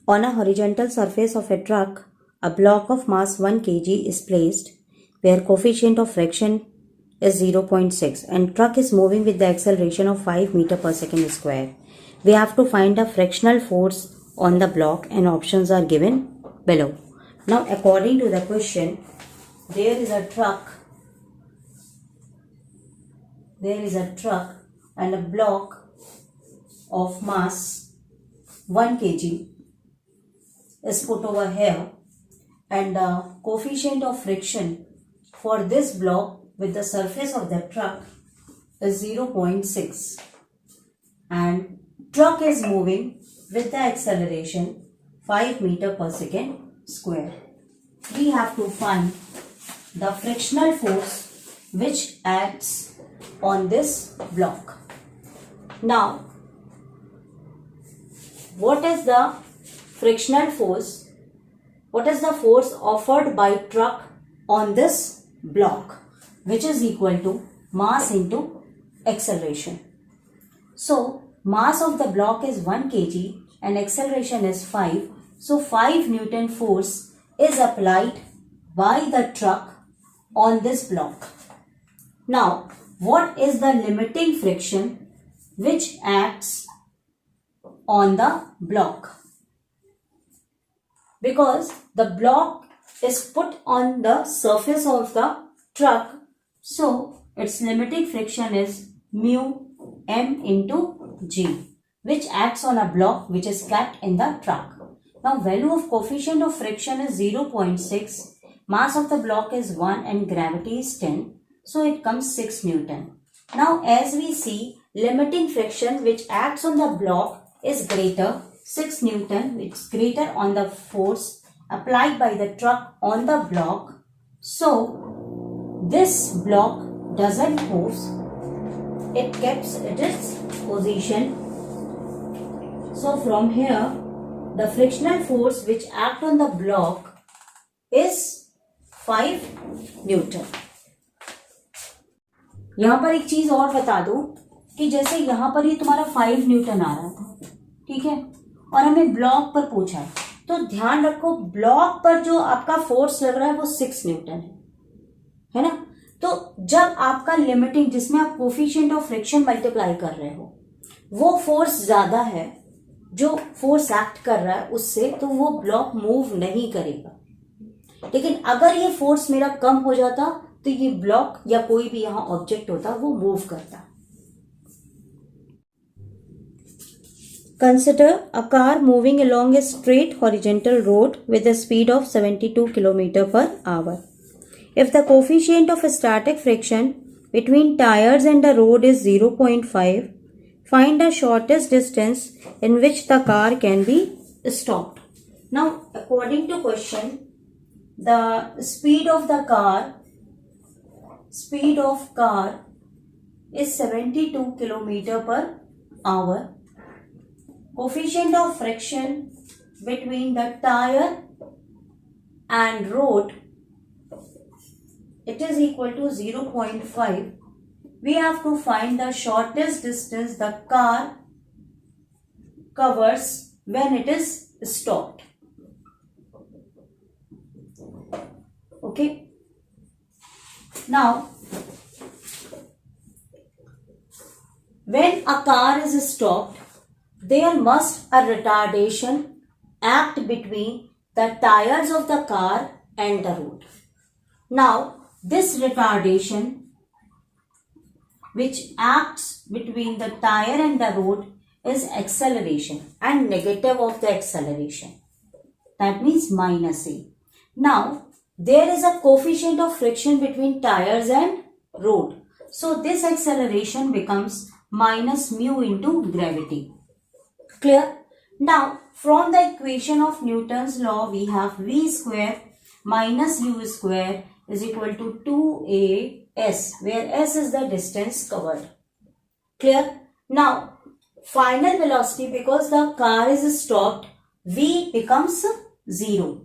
On a horizontal surface of a truck, a block of mass 1 kg is placed where coefficient of friction is 0.6 and truck is moving with the acceleration of 5 meter per second square. We have to find the frictional force on the block and options are given below. Now according to the question, there is a truck and a block of mass 1 kg is put over here and the coefficient of friction for this block with the surface of the truck is 0.6 and truck is moving with the acceleration 5 meter per second square. We have to find the frictional force which acts on this block. Now, what is the frictional force? What is the force offered by truck on this block, which is equal to mass into acceleration? So, mass of the block is 1 kg and acceleration is 5. So, 5 Newton force is applied by the truck on this block. Now, what is the limiting friction which acts on the block? Because the block is put on the surface of the truck, so its limiting friction is mu m into g, which acts on a block which is kept in the truck. Now, value of coefficient of friction is 0.6, mass of the block is 1 and gravity is 10. So, it comes 6 Newton. Now, as we see, limiting friction which acts on the block is greater, 6 Newton, which is greater on the force applied by the truck on the block. So, this block doesn't move. It keeps its position. So, from here, the frictional force which acts on the block is 5 Newton. यहाँ पर एक चीज और बता दो कि जैसे यहाँ पर ये तुम्हारा 5 न्यूटन आ रहा था, ठीक है, और हमें ब्लॉक पर पूछा है, तो ध्यान रखो ब्लॉक पर जो आपका फोर्स लग रहा है वो 6 न्यूटन है ना। तो जब आपका लिमिटिंग जिसमें आप कोफिशिएंट ऑफ फ्रिक्शन मल्टीप्लाई कर रहे हो वो फोर्स ज्यादा है जो फोर्स एक्ट कर रहा है उससे, तो वो ब्लॉक मूव नहीं करेगा। लेकिन अगर ये फोर्स मेरा कम हो जाता तो ये ब्लॉक या कोई भी यहां ऑब्जेक्ट होता वो मूव करता। Consider a car moving along a straight horizontal road with a speed of 72 km per hour. If the coefficient of static friction between tires and the road is 0.5, find the shortest distance in which the car can be stopped. Now, according to question, the speed of car is 72 km per hour. Coefficient of friction between the tire and road, it is equal to 0.5. We have to find the shortest distance the car covers when it is stopped. Okay. Now, when a car is stopped, there must a retardation act between the tires of the car and the road. Now, this retardation which acts between the tire and the road is acceleration and negative of the acceleration. That means minus A. Now, there is a coefficient of friction between tires and road. So, this acceleration becomes minus mu into gravity. Clear? Now, from the equation of Newton's law, we have V square minus U square is equal to 2AS, where S is the distance covered. Clear? Now, final velocity, because the car is stopped, V becomes 0.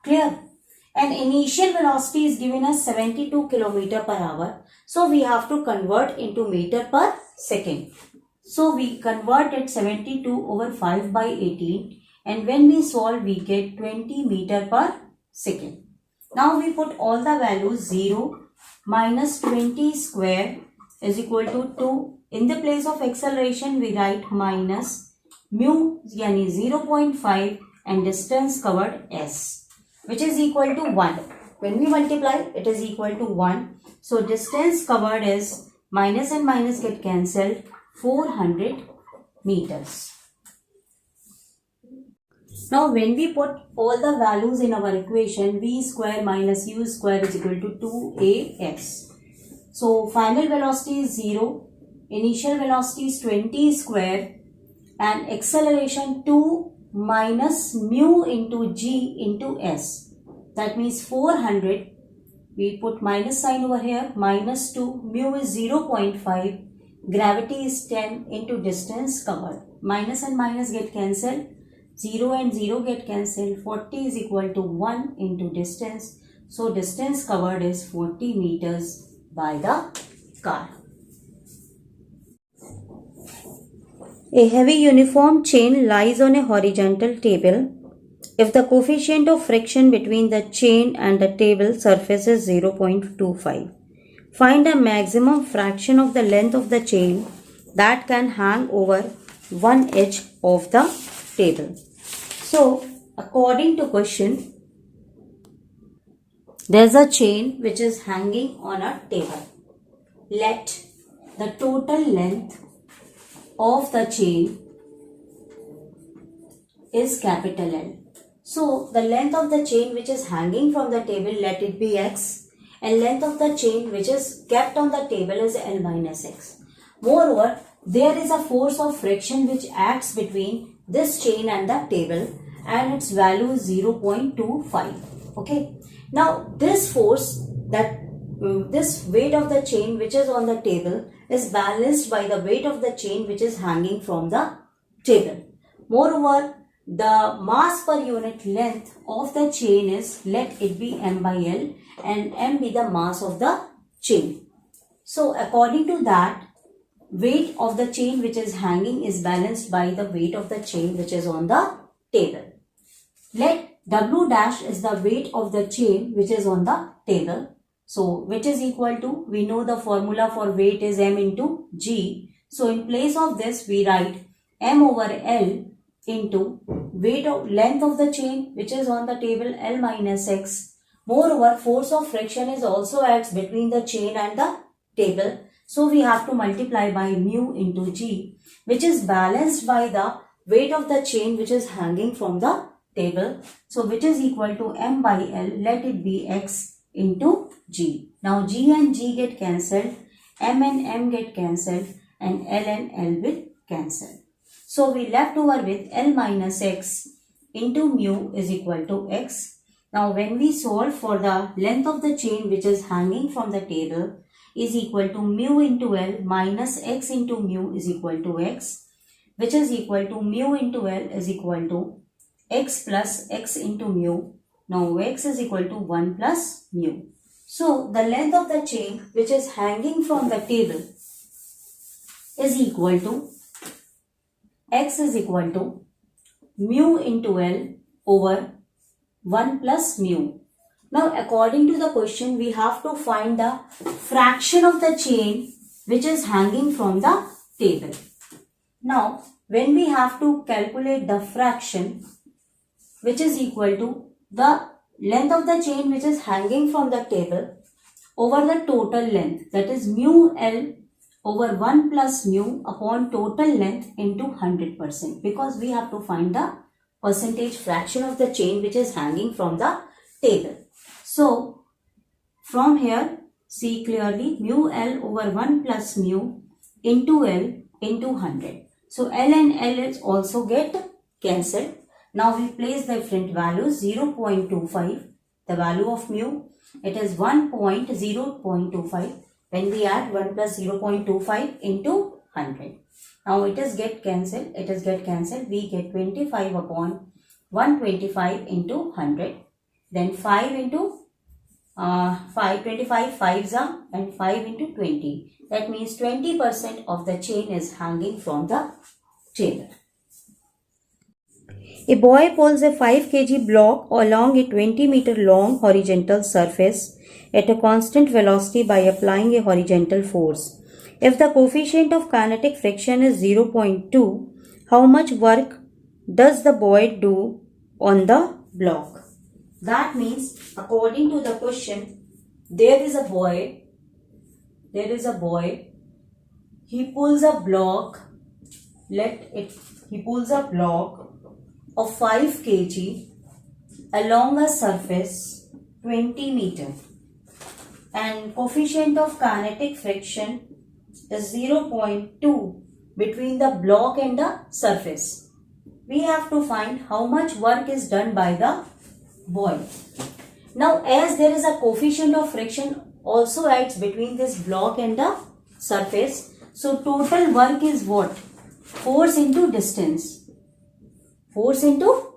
Clear? And initial velocity is given as 72 km per hour. So, we have to convert into meter per second. So, we convert it 72 over 5 by 18 and when we solve we get 20 meter per second. Now we put all the values. 0 minus 20 square is equal to 2. In the place of acceleration we write minus mu yani 0.5 and distance covered s, which is equal to 1. When we multiply it is equal to 1. So distance covered is minus and minus get cancelled, 400 meters. Now when we put all the values in our equation, v square minus u square is equal to 2ax. So final velocity is 0, initial velocity is 20 square and acceleration 2 minus mu into g into s. That means 400. We put minus sign over here, minus 2, mu is 0.5, gravity is 10 into distance covered. Minus and minus get cancelled, 0 and 0 get cancelled, 40 is equal to 1 into distance. So distance covered is 40 meters by the car. A heavy uniform chain lies on a horizontal table. If the coefficient of friction between the chain and the table surface is 0.25, find a maximum fraction of the length of the chain that can hang over one edge of the table. So, according to question, there is a chain which is hanging on a table. Let the total length of the chain is capital L. So, the length of the chain which is hanging from the table, let it be x, and length of the chain which is kept on the table is L minus x. Moreover, there is a force of friction which acts between this chain and the table, and its value is 0.25. Okay. Now, this force, this weight of the chain which is on the table is balanced by the weight of the chain which is hanging from the table. Moreover, the mass per unit length of the chain is, let it be m by L, and m be the mass of the chain. So according to that, weight of the chain which is hanging is balanced by the weight of the chain which is on the table. Let W dash is the weight of the chain which is on the table. So which is equal to, we know the formula for weight is m into g. So in place of this we write m over L into weight of length of the chain which is on the table, L minus x. Moreover, force of friction is also acts between the chain and the table. So we have to multiply by mu into g, which is balanced by the weight of the chain which is hanging from the table. So which is equal to m by L, let it be x into g. Now g and g get cancelled, m and m get cancelled, and L and L will cancel. So we left over with L minus x into mu is equal to x. Now when we solve for the length of the chain which is hanging from the table is equal to mu into L minus x into mu is equal to x, which is equal to mu into L is equal to x plus x into mu. Now x is equal to 1 plus mu. So the length of the chain which is hanging from the table is equal to x is equal to mu into L over 1 plus mu. Now according to the question we have to find the fraction of the chain which is hanging from the table. Now when we have to calculate the fraction which is equal to the length of the chain which is hanging from the table over the total length, that is mu L over 1 plus mu upon total length into 100%, because we have to find the percentage fraction of the chain which is hanging from the table. So from here see clearly mu L over 1 plus mu into L into 100. So L and L is also get cancelled. Now we place the different values. 0.25, the value of mu, it is 0.25. When we add 1 plus 0.25 into 100. Now it is get cancelled. We get 25 upon 125 into 100. Then 5 into 25 5s are, and 5 into 20. That means 20% of the chain is hanging from the table. A boy pulls a 5 kg block along a 20 meter long horizontal surface at a constant velocity by applying a horizontal force. If the coefficient of kinetic friction is 0.2, how much work does the boy do on the block? That means, according to the question, there is a boy, he pulls a block, he pulls a block of 5 kg along a surface 20 meter, and coefficient of kinetic friction is 0.2 between the block and the surface. We have to find how much work is done by the boy. Now, as there is a coefficient of friction also acts between this block and the surface, so total work is what? Force into distance. Force into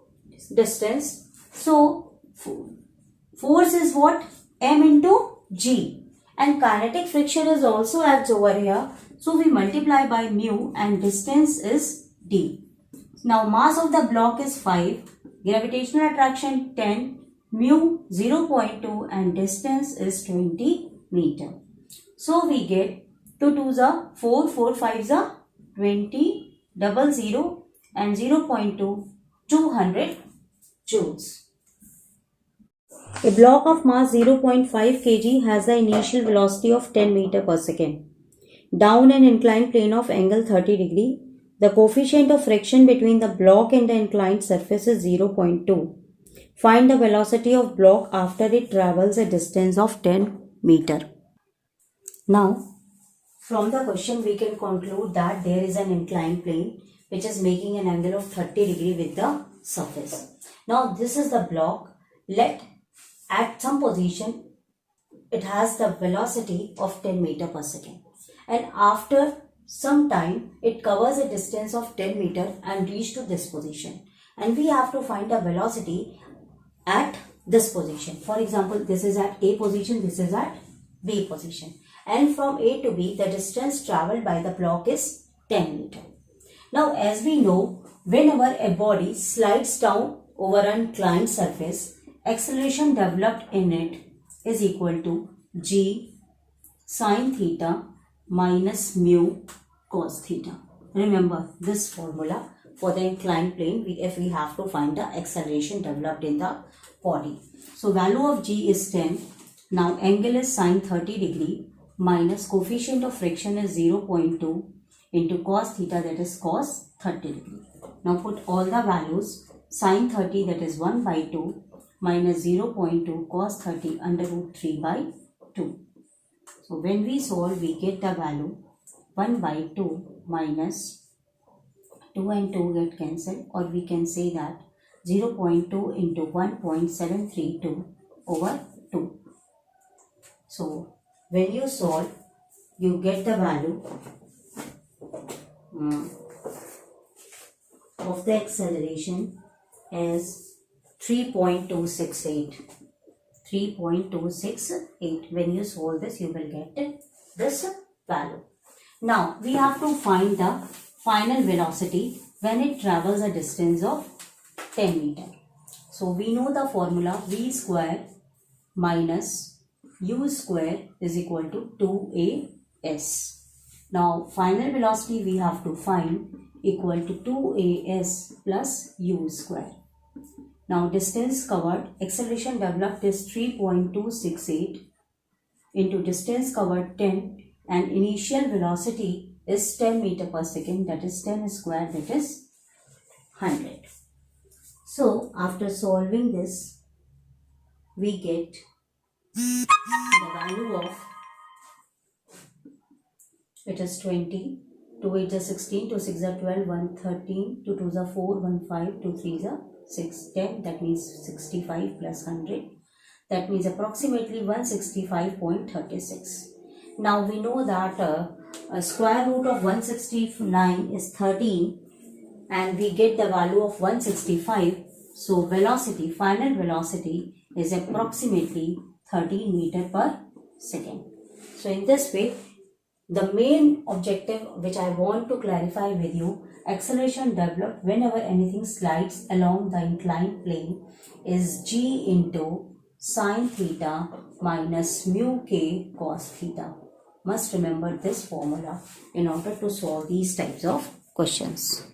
distance. So, force is what? M into G. And kinetic friction is also acts over here. So, we multiply by mu and distance is D. Now, mass of the block is 5. Gravitational attraction 10. Mu 0.2 and distance is 20 meter. So, we get 2 2s are 4, 4 5s are 20, 00 and 0.2, 200 joules. A block of mass 0.5 kg has the initial velocity of 10 meter per second. Down an inclined plane of angle 30 degree, the coefficient of friction between the block and the inclined surface is 0.2. Find the velocity of block after it travels a distance of 10 meter. Now, from the question we can conclude that there is an inclined plane which is making an angle of 30 degree with the surface. Now, this is the block. At some position, it has the velocity of 10 meter per second. And after some time, it covers a distance of 10 meter and reach to this position. And we have to find the velocity at this position. For example, this is at A position, this is at B position. And from A to B, the distance traveled by the block is 10 meter. Now, as we know, whenever a body slides down over an inclined surface, acceleration developed in it is equal to G sine theta minus mu cos theta. Remember this formula for the inclined plane if we have to find the acceleration developed in the body. So, value of G is 10. Now, angle is sine 30 degree minus coefficient of friction is 0.2 into cos theta, that is cos 30 degree. Now, put all the values. Sine 30, that is 1 by 2 minus 0.2 cos 30 under root 3 by 2. So, when we solve, we get the value 1 by 2 minus 2 and 2 get cancelled, or we can say that 0.2 into 1.732 over 2. So, when you solve, you get the value of the acceleration as 3.268. 3.268. When you solve this, you will get this value. Now, we have to find the final velocity when it travels a distance of 10 meter. So, we know the formula V square minus U square is equal to 2AS. Now, final velocity we have to find equal to 2AS plus U square. Now, distance covered, acceleration developed is 3.268 into distance covered 10, and initial velocity is 10 meter per second, that is 10 square, that is 100. So, after solving this, we get the value of, it is 20, 2 8 is 16, 2 6 is 12, 1 13, 2 2 is 4, 1 5, 2 3 is 6, 10, that means 65 plus 100, that means approximately 165.36. Now, we know that a square root of 169 is 13 and we get the value of 165. So, velocity, final velocity is approximately 13 meter per second. So, in this way, the main objective which I want to clarify with you, acceleration developed whenever anything slides along the inclined plane is g into sine theta minus mu k cos theta. Must remember this formula in order to solve these types of questions.